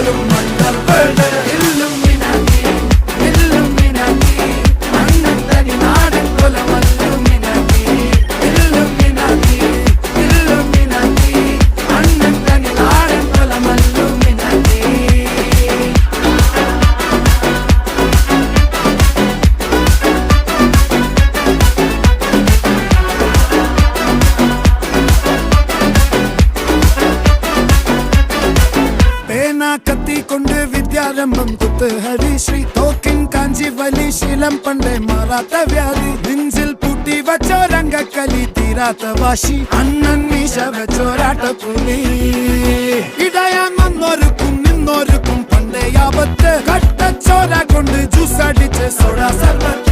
പോലും മണ്ണപ്പേട് Illuminati Illuminati അണ്ണൻ തനി നാടൻ കൊലമല്ലുമിനാറ്റി ഇല്ലുമിനാറ്റി ഇല്ലുമിനാറ്റി അണ്ണൻ തനി നാടൻ കൊലമല്ലുമിനാറ്റി. കത്തി കൊണ്ട് വിദ്യാരംഭം കുത്ത് ഹരിശ്രീ തോക്കിൻ കാഞ്ചി വലി ശീലം പണ്ടേ മാറാത്ത വ്യാധി നെഞ്ചിൽ പൂട്ടി വച്ചോരംഗക്കലി തീരാത്ത വാശി അണ്ണൻ മീശ വെച്ചോരാട്ട പുലി ഇടയാൻ വന്നോർക്കും നിന്നോർക്കും പണ്ടേ ആപത്ത് കട്ടച്ചോര കൊണ്ട് ജ്യൂസ് അടിച്ച് സോഡ സർബത്ത്